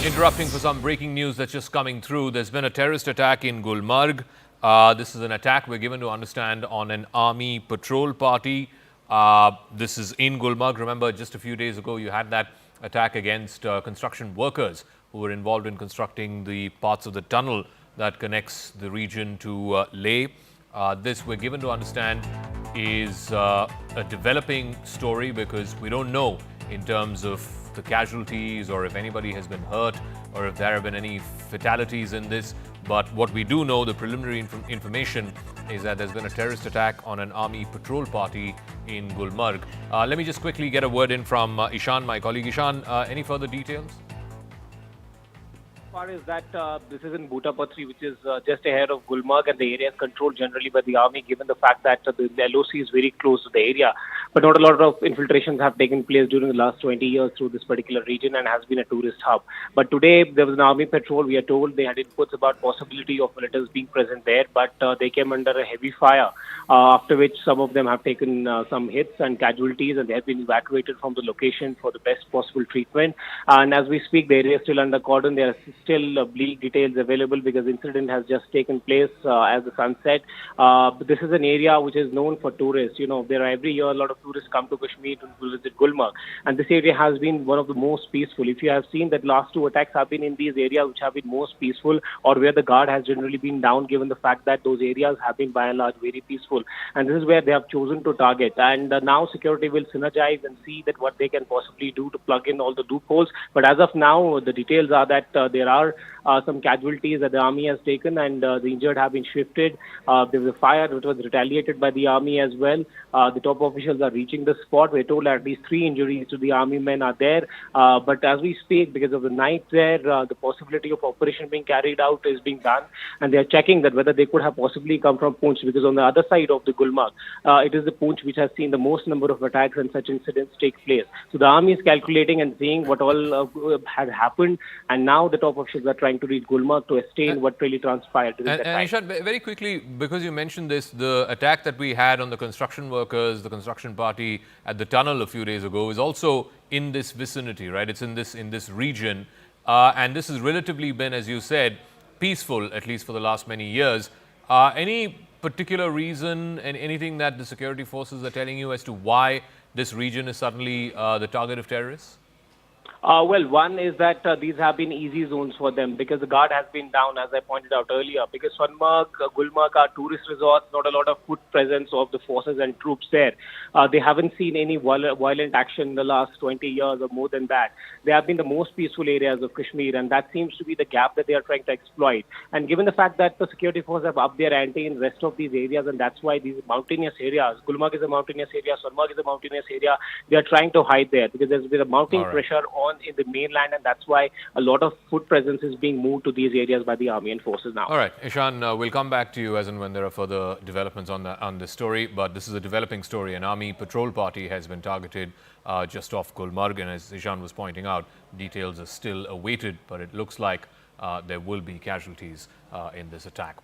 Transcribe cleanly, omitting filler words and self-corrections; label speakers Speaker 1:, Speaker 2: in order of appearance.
Speaker 1: Interrupting for some breaking news that's just coming through. There's been a terrorist attack in Gulmarg. This is an attack we're given to understand on an army patrol party. This is in Gulmarg. Remember, just a few days ago, you had that attack against construction workers who were involved in constructing the parts of the tunnel that connects the region to Leh. This, we're given to understand, is a developing story because we don't know in terms of the casualties or if anybody has been hurt or if there have been any fatalities in this. But what we do know, the preliminary information, is that there's been a terrorist attack on an army patrol party in Gulmarg. Let me just quickly get a word in from Ishan, my colleague. Ishan, any further details?
Speaker 2: Part is that this is in Butapatri, which is just ahead of Gulmarg, and the area is controlled generally by the army, given the fact that the LOC is very close to the area. But not a lot of infiltrations have taken place during the last 20 years through this particular region and has been a tourist hub. But today there was an army patrol. We are told they had inputs about possibility of militants being present there, but they came under a heavy fire, after which some of them have taken some hits and casualties, and they have been evacuated from the location for the best possible treatment. And as we speak, the area is still under cordon. There are still bleak details available because the incident has just taken place as the sun set. But this is an area which is known for tourists. You know, there are every year a lot of tourists come to Kashmir to visit Gulmarg, and this area has been one of the most peaceful. If you have seen that last two attacks have been in these areas which have been most peaceful, or where the guard has generally been down, given the fact that those areas have been by and large very peaceful. And this is where they have chosen to target. And now security will synergize and see that what they can possibly do to plug in all the loopholes. But as of now, the details are that there are some casualties that the army has taken, and the injured have been shifted. There was a fire that was retaliated by the army as well. The top officials are reaching the spot. We're told at least 3 injuries to the army men are there. But as we speak, because of the night there, the possibility of operation being carried out is being done, and they are checking that whether they could have possibly come from Poonch, because on the other side of the Gulmarg, it is the Poonch which has seen the most number of attacks and such incidents take place. So the army is calculating and seeing what all had happened, and now the top officials are trying to reach Gulmarg to ascertain what really transpired during that time.
Speaker 1: And Ishad, very quickly, because you mentioned this, the attack that we had on the construction workers, the construction party at the tunnel a few days ago, is also in this vicinity, right? It's in this region, and this has relatively been, as you said, peaceful, at least for the last many years. Any particular reason and anything that the security forces are telling you as to why this region is suddenly the target of terrorists?
Speaker 2: Well, one is that these have been easy zones for them because the guard has been down, as I pointed out earlier. Because Sonmarg, Gulmarg are tourist resorts, not a lot of foot presence of the forces and troops there. They haven't seen any violent action in the last 20 years or more than that. They have been the most peaceful areas of Kashmir, and that seems to be the gap that they are trying to exploit. And given the fact that the security forces have upped their ante in the rest of these areas, and that's why these mountainous areas, Gulmarg is a mountainous area, Sonmarg is a mountainous area, they are trying to hide there because there's been a mounting pressure on in the mainland, and that's why a lot of foot presence is being moved to these areas by the army and forces now.
Speaker 1: All right, Ishan, we'll come back to you as and when there are further developments on this story, but this is a developing story. An army patrol party has been targeted just off Gulmarg, and as Ishan was pointing out, details are still awaited, but it looks like there will be casualties in this attack.